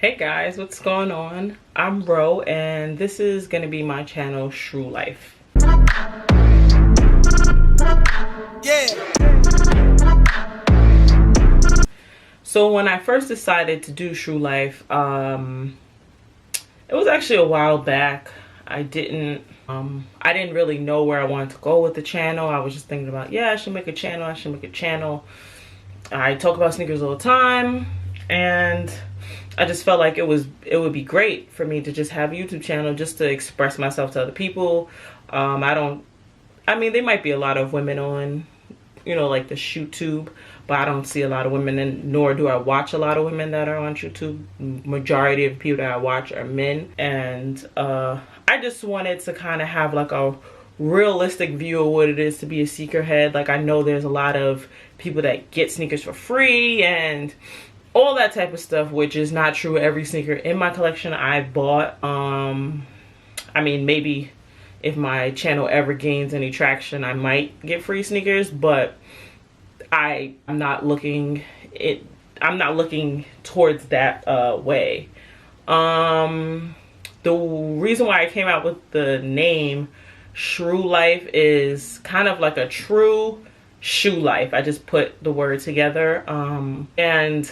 Hey guys, what's going on? I'm Ro and this is gonna be my channel Shue Life. Yeah. So when I first decided to do Shue Life, it was actually a while back. I didn't really know where I wanted to go with the channel. I was just thinking about, yeah, I should make a channel. I talk about sneakers all the time, and I just felt like it would be great for me to just have a YouTube channel just to express myself to other people. I mean, there might be a lot of women on, like the ShoeTube, but I don't see a lot of women, and nor do I watch a lot of women that are on YouTube. Majority of people that I watch are men, and I just wanted to kind of have like a realistic view of what it is to be a sneakerhead. Like, I know there's a lot of people that get sneakers for free and all that type of stuff, which is not true. Every sneaker in my collection I bought. I mean, maybe if my channel ever gains any traction, I might get free sneakers, but I'm not looking towards that way. The reason why I came out with the name Shue Life is kind of like a true shoe life. I just put the word together, and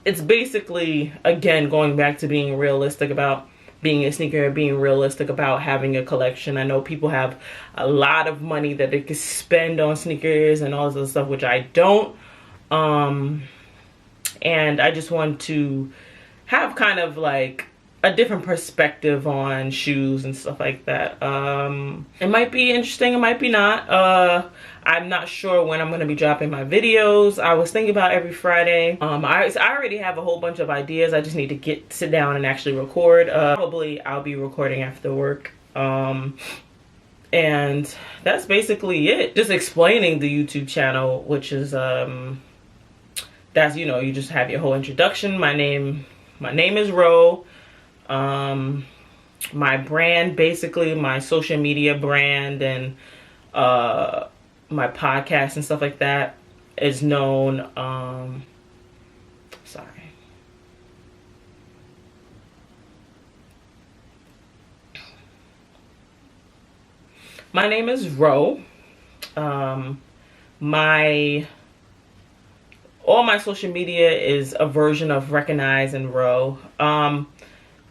it's basically, again, going back to being realistic about being a sneaker, being realistic about having a collection. I know people have a lot of money that they could spend on sneakers and all this other stuff, which I don't. And I just want to have kind of like a different perspective on shoes and stuff like that. It might be interesting, it might be not. I'm not sure when I'm going to be dropping my videos. I was thinking about every Friday. I already have a whole bunch of ideas. I just need to sit down and actually record. Probably I'll be recording after work. And that's basically it. Just explaining the YouTube channel, which is that's, you just have your whole introduction. My name is Ro. My brand, basically my social media brand, and my podcast and stuff like that is known, sorry. My name is Ro. All my social media is a version of Recognize and Ro.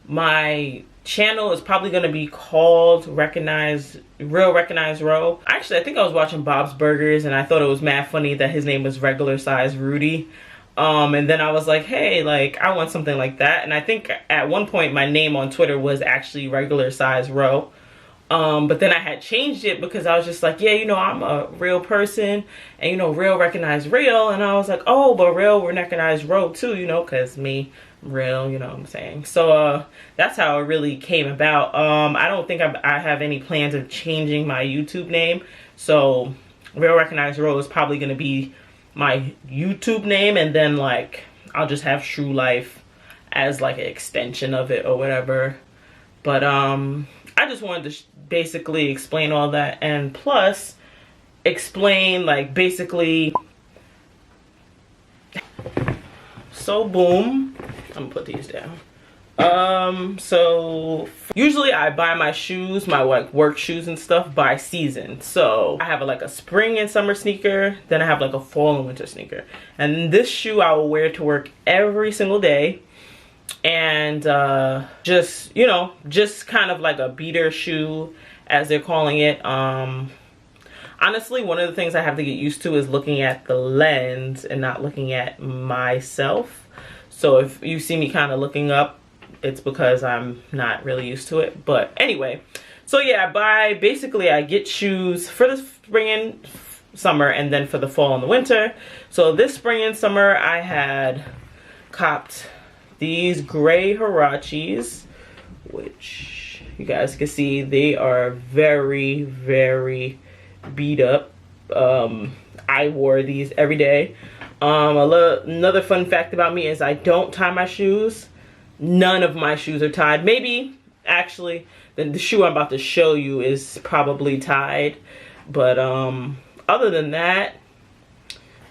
My channel is probably going to be called Recognize Ro. Actually, I think I was watching Bob's Burgers and I thought it was mad funny that his name was Regular Size Rudy. And then I was like, hey, like, I want something like that. And I think at one point my name on Twitter was actually Regular Size Ro. But then I had changed it because I was just like, yeah, I'm a real person, and real recognize real. And I was like, oh, but real recognize Ro too, because me, real, what I'm saying. So that's how it really came about. I don't think I have any plans of changing my YouTube name. So real recognize Ro is probably going to be my YouTube name, and then like I'll just have Shue Life as like an extension of it or whatever. But I just wanted to basically explain all that, and plus explain like basically. So boom, I'm gonna put these down. So usually I buy my shoes, my like work shoes and stuff by season. So I have like a spring and summer sneaker, then I have like a fall and winter sneaker. And this shoe I will wear to work every single day. And just kind of like a beater shoe, as they're calling it. Honestly, one of the things I have to get used to is looking at the lens and not looking at myself. So if you see me kind of looking up, it's because I'm not really used to it. But anyway, so yeah, basically I get shoes for the spring and summer, and then for the fall and the winter. So this spring and summer I had copped these gray Huaraches, which you guys can see they are very, very beat up. I wore these every day. Another fun fact about me is I don't tie my shoes. None of my shoes are tied. Maybe, actually, the shoe I'm about to show you is probably tied. But other than that,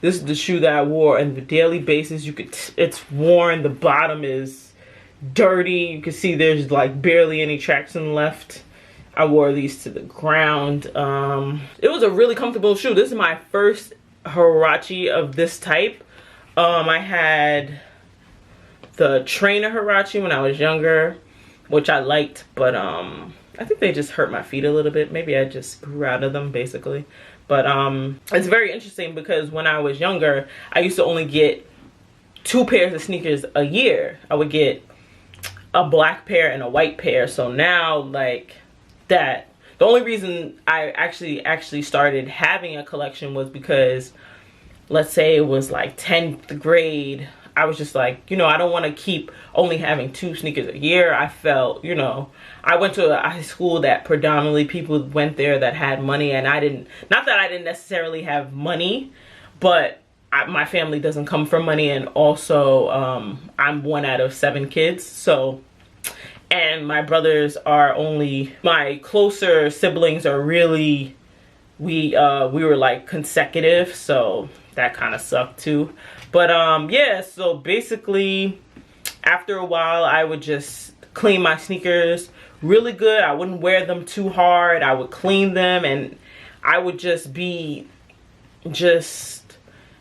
this is the shoe that I wore on a daily basis. It's worn. The bottom is dirty. You can see there's like barely any traction left. I wore these to the ground. It was a really comfortable shoe. This is my first Huarache of this type. I had the trainer Huarache when I was younger, which I liked, but I think they just hurt my feet a little bit. Maybe I just grew out of them, basically. But it's very interesting because when I was younger, I used to only get 2 pairs of sneakers a year. I would get a black pair and a white pair. So now, like that, the only reason I actually started having a collection was because, let's say it was like 10th grade, I was just like, you know, I don't want to keep only having 2 sneakers a year. I felt, you know, I went to a high school that predominantly people went there that had money, and I didn't, not that I didn't necessarily have money, but my family doesn't come from money, and also I'm 1 out of 7 kids, so, and my brothers are only, my closer siblings are really, we were like consecutive, so that kind of sucked too. But yeah, so basically after a while I would just clean my sneakers really good. I wouldn't wear them too hard. I would clean them, and I would just be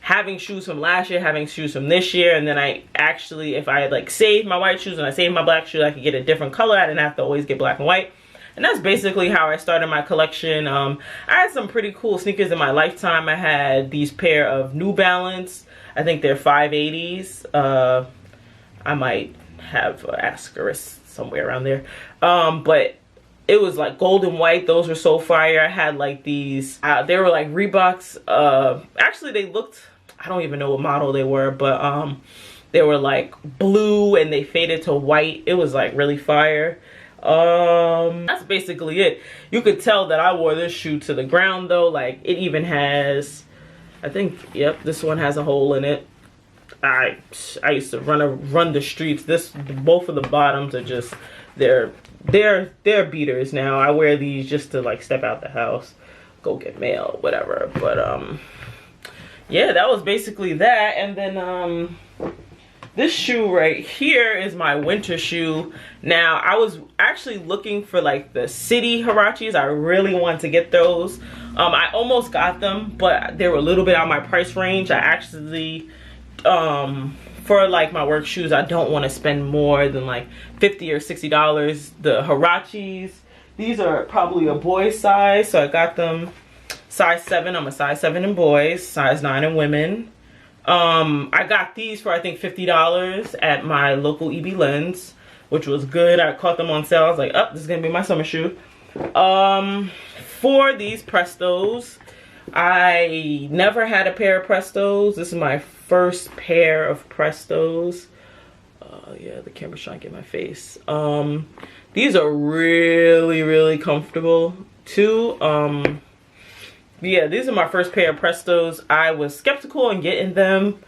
having shoes from last year, having shoes from this year, and then I actually, if I like saved my white shoes and I saved my black shoes, I could get a different color. I didn't have to always get black and white. And that's basically how I started my collection. I had some pretty cool sneakers in my lifetime. I had these pair of New Balance. I think they're 580s. I might have an asterisk somewhere around there. But it was like gold and white. Those were so fire. I had like these, they were like Reeboks. Actually, they looked, I don't even know what model they were, but they were like blue and they faded to white. It was like really fire. That's basically it. You could tell that I wore this shoe to the ground though. Like it even has, I think, yep, this one has a hole in it. I used to run the streets. Both of the bottoms are just, they're beaters now. I wear these just to like step out the house, go get mail, whatever. But yeah, that was basically that. And then this shoe right here is my winter shoe. Now, I was actually looking for like the city Huaraches. I really wanted to get those. I almost got them, but they were a little bit out of my price range. I actually, for like my work shoes, I don't want to spend more than like $50 or $60. The Huaraches, these are probably a boy size, so I got them size 7. I'm a size 7 in boys, size 9 in women. I got these for I think $50 at my local EB Lens, which was good. I caught them on sale. I was like, oh, this is gonna be my summer shoe. For these Prestos, I never had a pair of Prestos. This is my first pair of Prestos. Yeah, the camera's trying to get my face. These are really comfortable too. Yeah, these are my first pair of Prestos. I was skeptical in getting them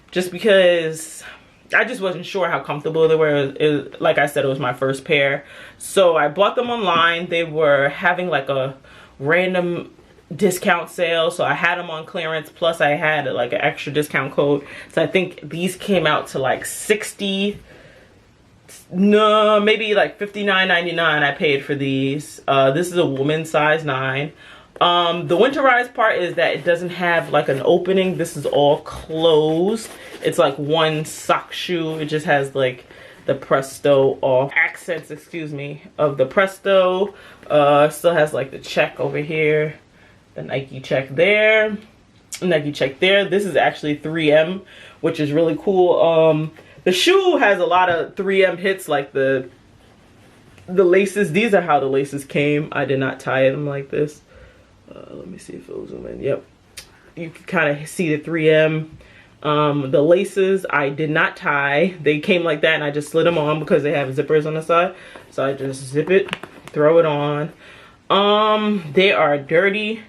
just because I just wasn't sure how comfortable they were. Like I said, it was my first pair. So I bought them online. They were having like a random discount sale. So I had them on clearance. Plus I had like an extra discount code. So I think these came out to like 60, no, maybe like $59.99 I paid for these. This is a woman's size 9. The winterized part is that it doesn't have like an opening. This is all closed. It's like one sock shoe. It just has like the Presto off accents, excuse me, of the Presto. Still has like the check over here, the Nike check there, Nike check there. This is actually 3M, which is really cool. The shoe has a lot of 3M hits, like the laces. These are how the laces came. I did not tie them like this. Let me see if it'll zoom in. Yep, you can kind of see the 3M. The laces I did not tie. They came like that and I just slid them on because they have zippers on the side. So I just zip it, throw it on. They are dirty.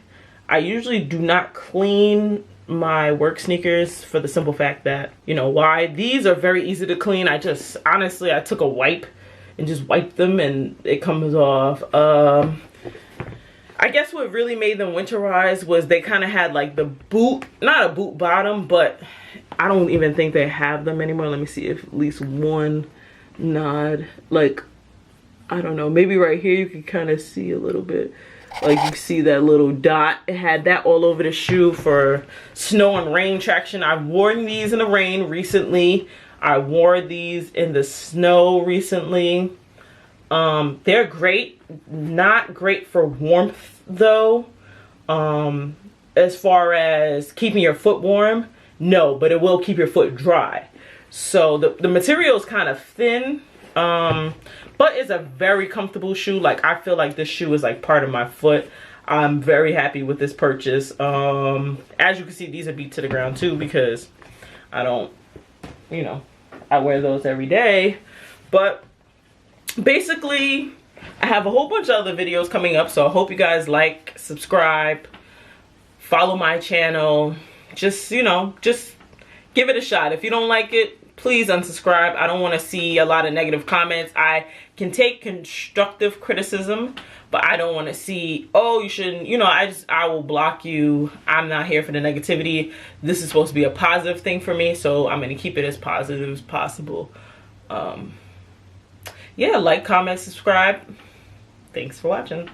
I usually do not clean my work sneakers for the simple fact that, you know why? These are very easy to clean. I just, honestly, I took a wipe and just wiped them and it comes off. I guess what really made them winterized was they kind of had like the boot, not a boot bottom, but I don't even think they have them anymore. Let me see if at least one nod. Like, I don't know, maybe right here you can kind of see a little bit. Like, you see that little dot. It had that all over the shoe for snow and rain traction. I've worn these in the rain recently. I wore these in the snow recently. They're great. Not great for warmth though. As far as keeping your foot warm, no, but it will keep your foot dry. So the material is kind of thin, but it's a very comfortable shoe. Like, I feel like this shoe is like part of my foot. I'm very happy with this purchase. As you can see, these are beat to the ground too, because I don't, you know, I wear those every day. But basically, I have a whole bunch of other videos coming up, so I hope you guys like, subscribe, follow my channel. Just, you know, just give it a shot. If you don't like it, please unsubscribe. I don't want to see a lot of negative comments. I can take constructive criticism, but I don't want to see, oh, you shouldn't, you know, I will block you. I'm not here for the negativity. This is supposed to be a positive thing for me, so I'm going to keep it as positive as possible. Yeah, like, comment, subscribe. Thanks for watching.